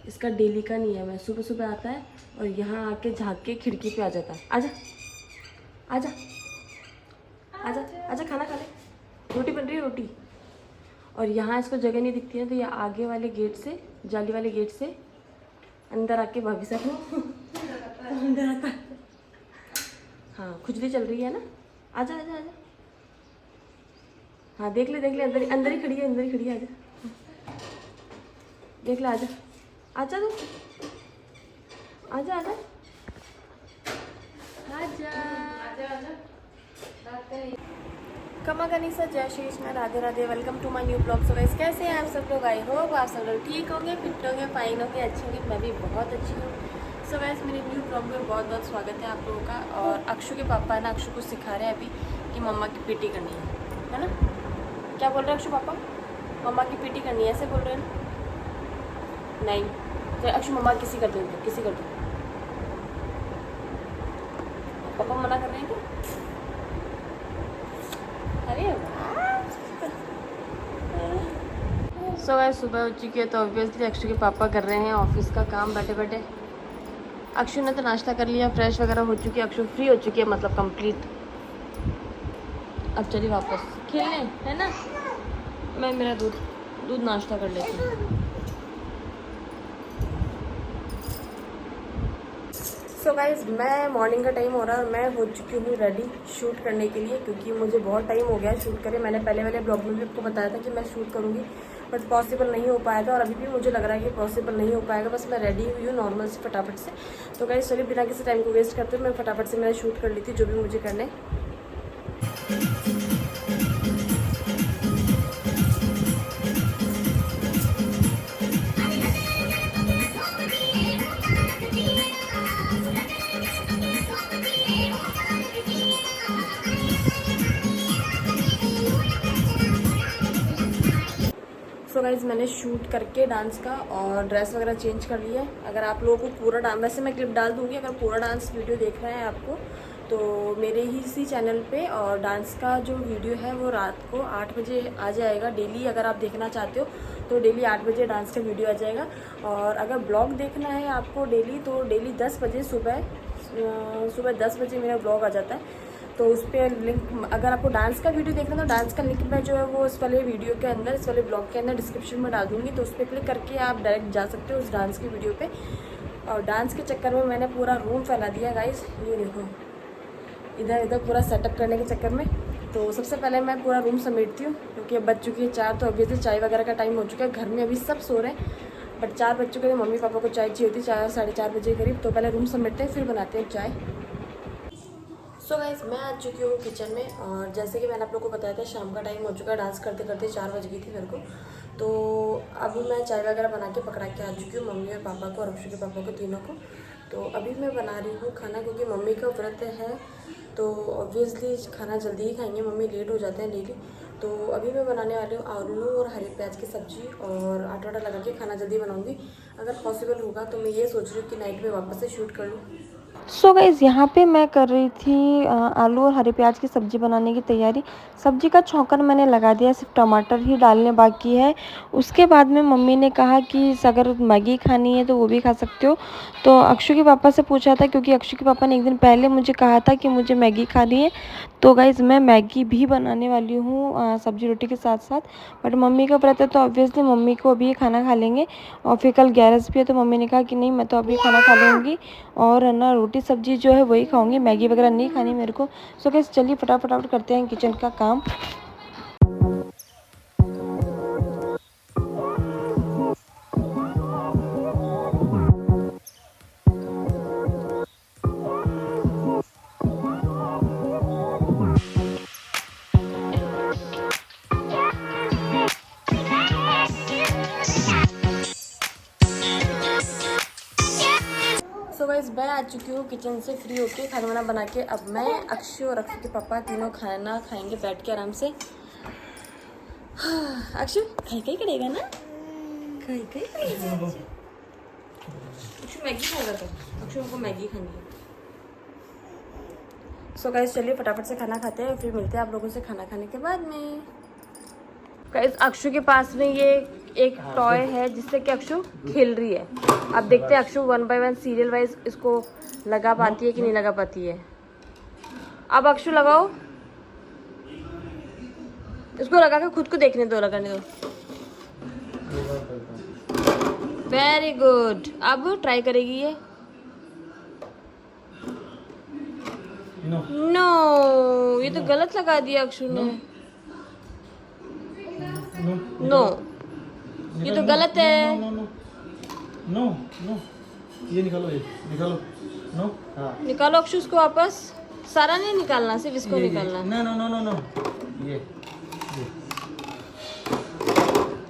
इसका डेली का नियम है, सुबह सुबह आता है और यहाँ आके झाँक के खिड़की पे आ जाता है। आजा आजा आजा आजा, खाना खा ले, रोटी बन रही है रोटी। और यहाँ इसको जगह नहीं दिखती है तो ये आगे वाले गेट से, जाली वाले गेट से अंदर आके भाभी साथ अंदर आता है। हाँ खुजली चल रही है ना, आजा आजा आजा। हाँ देख ले अंदर अंदर ही खड़ी है, अंदर ही खड़ी है, आजा देख ले, आजा आजा तू, आजा आजा आजा। कमा गनीसा, जय Shri Krishna, Radhe Radhe, welcome to my new blog. So guys कैसे हैं आप सब लोग? आई होप आप सब लोग ठीक होंगे, फिट होंगे, फाइन होंगे, अच्छे होंगे। मैं भी बहुत अच्छी हूँ। सो गाइस मेरे न्यू ब्लॉग में बहुत बहुत स्वागत है आप लोगों का। और अक्षु के पापा ना अक्षु को सिखा रहे हैं अभी कि मम्मा की पीटी करनी है ना? क्या बोल रहे हैं अक्षु पापा? मम्मा की पीटी करनी है, ऐसे बोल रहे हैं ना? नहीं तो अक्षु मम्मा किसी कर दो, किसी कर दो। पापा मना कर रहे हैं क्या? अरे सो गाइस सुबह हो चुकी है तो ऑब्वियसली अक्षु के पापा कर रहे हैं ऑफिस का काम बैठे बैठे। अक्षु ने तो नाश्ता कर लिया, फ्रेश वगैरह हो चुकी है, अक्षु फ्री हो चुकी है, मतलब कंप्लीट। अब चलिए वापस खेलने, है ना? मैं मेरा दूध नाश्ता कर लेती हूँ। सो गाइस मैं मॉर्निंग का टाइम हो रहा है और मैं हो चुकी हूँ रेडी शूट करने के लिए, क्योंकि मुझे बहुत टाइम हो गया है शूट करे। मैंने पहले वाले ब्लॉग में भी आपको बताया था कि मैं शूट करूँगी, बट पॉसिबल नहीं हो पाया था और अभी भी मुझे लग रहा है कि पॉसिबल नहीं हो पाएगा। बस मैं रेडी हुई हूँ नॉर्मल से फटाफट से। तो गाइस चलिए बिना किसी टाइम को वेस्ट करते हुए मैं फटाफट से मैंने शूट कर ली थी जो भी मुझे करने। सो गाइज मैंने शूट करके डांस का और ड्रेस वगैरह चेंज कर लिया है। अगर आप लोगों को पूरा डांस, वैसे मैं क्लिप डाल दूंगी, अगर पूरा डांस वीडियो देख रहे हैं आपको तो मेरे ही इसी चैनल पे, और डांस का जो वीडियो है वो रात को 8 बजे आ जाएगा डेली। अगर आप देखना चाहते हो तो डेली 8 बजे डांस का वीडियो आ जाएगा। और अगर ब्लॉग देखना है आपको डेली तो डेली 10 बजे सुबह 10 बजे मेरा ब्लॉग आ जाता है। तो उस पर लिंक, अगर आपको डांस का वीडियो देखना तो डांस का लिंक मैं जो है वो इस वाले वीडियो के अंदर, इस वाले ब्लॉग के अंदर डिस्क्रिप्शन में डाल दूँगी। तो उस पर क्लिक करके आप डायरेक्ट जा सकते हो उस डांस की वीडियो पे। और डांस के चक्कर में मैंने पूरा रूम फैला दिया गाइस, ये देखो इधर इधर पूरा सेटअप करने के चक्कर में। तो सबसे पहले मैं पूरा रूम समेटती हूँ, क्योंकि अब बज चुकी है 4, तो ऑब्वियसली चाय वगैरह का टाइम हो चुका है। घर में अभी सब सो रहे हैं, बट 4 बज चुके हैं, मम्मी पापा को चाय चाहिए होती 4 साढ़े 4 बजे करीब। तो पहले रूम समेटते हैं फिर बनाते हैं चाय। सो गाइस मैं आ चुकी हूँ किचन में, और जैसे कि मैंने आप लोगों को बताया था शाम का टाइम हो चुका है, डांस करते करते 4 बज गई थी मेरे को। तो अभी मैं चाय वगैरह बना के पकड़ा के आ चुकी हूँ मम्मी और पापा को और अक्षु के पापा को, तीनों को। तो अभी मैं बना रही हूँ खाना, क्योंकि मम्मी का व्रत है तो ऑब्वियसली खाना जल्दी ही खाएंगे, मम्मी लेट हो जाते हैं डेली। तो अभी मैं बनाने वाली हूँ आलू और हरी प्याज की सब्ज़ी, और आटा वाटा लगा के खाना जल्दी बनाऊँगी। अगर पॉसिबल होगा तो मैं ये सोच रही हूँ कि नाइट में वापस से शूट कर लूँ। सो गाइज़ यहाँ पे मैं कर रही थी आलू और हरे प्याज की सब्ज़ी बनाने की तैयारी। सब्ज़ी का छौंकन मैंने लगा दिया, सिर्फ टमाटर ही डालने बाकी है। उसके बाद में मम्मी ने कहा कि अगर मैगी खानी है तो वो भी खा सकते हो। तो अक्षु के पापा से पूछा था, क्योंकि अक्षु के पापा ने एक दिन पहले मुझे कहा था कि मुझे मैगी खानी है। तो गाइज़ मैं मैगी भी बनाने वाली हूँ सब्ज़ी रोटी के साथ साथ। बट मम्मी का व्रत है तो ऑब्वियसली मम्मी को अभी खाना खा लेंगे, और फिर कल 11 भी है तो मम्मी ने कहा कि नहीं मैं तो अभी खाना खा लूँगी, और है ना रोटी सब्जी जो है वही खाऊंगी, मैगी वगैरह नहीं खानी मेरे को। सो गाइस चलिए फटाफट करते हैं किचन का काम। सो गाइस मैं आ चुकी हूँ किचन से फ्री होके, खाना वाना बना के। अब मैं अक्षु और अक्षु के पापा तीनों खाना खाएंगे बैठ के आराम से। अक्षु खाई खाई करेगा ना, खाई खाई करेगा। अक्षु मैगी खाएगा तो अक्षु को मैगी खानी है। सो गाइस चलिए फटाफट से खाना खाते हैं, फिर मिलते हैं आप लोगों से खाना खाने के बाद में। गाइस अक्षु के पास में ये एक टॉय है जिससे कि अक्षु खेल रही है। अब देखते हैं अक्षु 1 by 1 सीरियल वाइज इसको लगा पाती है कि नहीं लगा पाती है। अब अक्षु लगाओ, इसको लगा के खुद को देखने दो, लगाने दो। Very good. अब ट्राई करेगी ये। नो, ये तो गलत लगा दिया अक्षु ने। नो, ये तो गलत है। नो, ये निकालो, ये निकालो। नो, हाँ। निकालो अक्षु उसको वापस। सारा नहीं निकालना, सिर्फ इसको निकालना। नो, ये।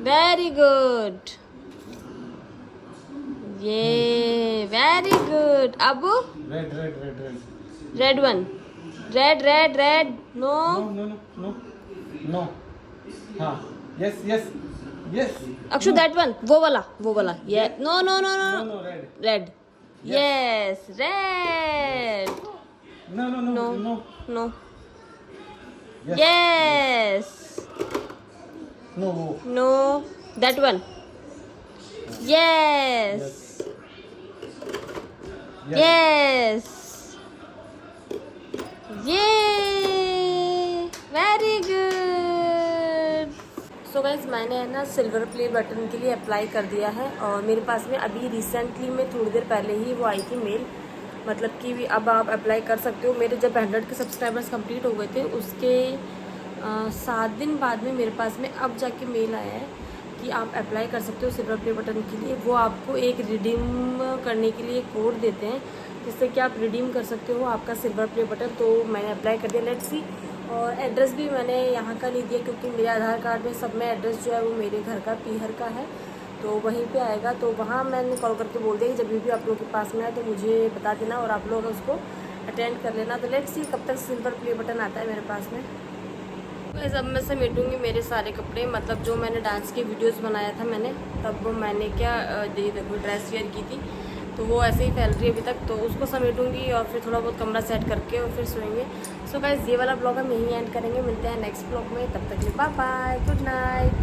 वेरी गुड, ये वेरी गुड। अब red. Red one, red. No, हाँ, यस। अक्षु दैट वन, वो वाला। ये no, red. Yes, red. No. Yes. No, that one. Yes. ये वेरी गुड। सो गाइज मैंने है ना सिल्वर प्ले बटन के लिए अप्लाई कर दिया है और मेरे पास में अभी रिसेंटली में थोड़ी देर पहले ही वो आई थी मेल, मतलब कि अब आप अप्लाई कर सकते हो। मेरे जब 100 के सब्सक्राइबर्स कंप्लीट हो गए थे उसके 7 दिन बाद में मेरे पास में अब जाके मेल आया है कि आप अप्लाई कर सकते हो सिल्वर प्ले बटन के लिए। वो आपको एक रिडीम करने के लिए कोड देते हैं जिससे कि आप रिडीम कर सकते हो आपका सिल्वर प्ले बटन। तो मैंने अप्लाई कर दिया, लेट्स सी। और एड्रेस भी मैंने यहाँ का नहीं दिया क्योंकि मेरे आधार कार्ड में सब में एड्रेस जो है वो मेरे घर का पीहर का है, तो वहीं पे आएगा। तो वहाँ मैंने कॉल करके बोल दिया कि जब भी आप लोगों के पास में आए तो मुझे बता देना और आप लोग उसको अटेंड कर लेना। तो लेट्स सी कब तक सिल्वर प्ले बटन आता है मेरे पास में। अब मैं समेटूँगी मेरे सारे कपड़े, मतलब जो मैंने डांस के वीडियोस बनाया था मैंने, तब मैंने क्या देखो ड्रेस वेयर की थी तो वो ऐसे ही फैल रही है अभी तक, तो उसको समेटूंगी और फिर थोड़ा बहुत कमरा सेट करके और फिर सोएंगे। सो गाइस ये वाला ब्लॉग हम यहीं एंड करेंगे, मिलते हैं नेक्स्ट ब्लॉग में, तब तक के लिए बाय बाय, गुड नाइट।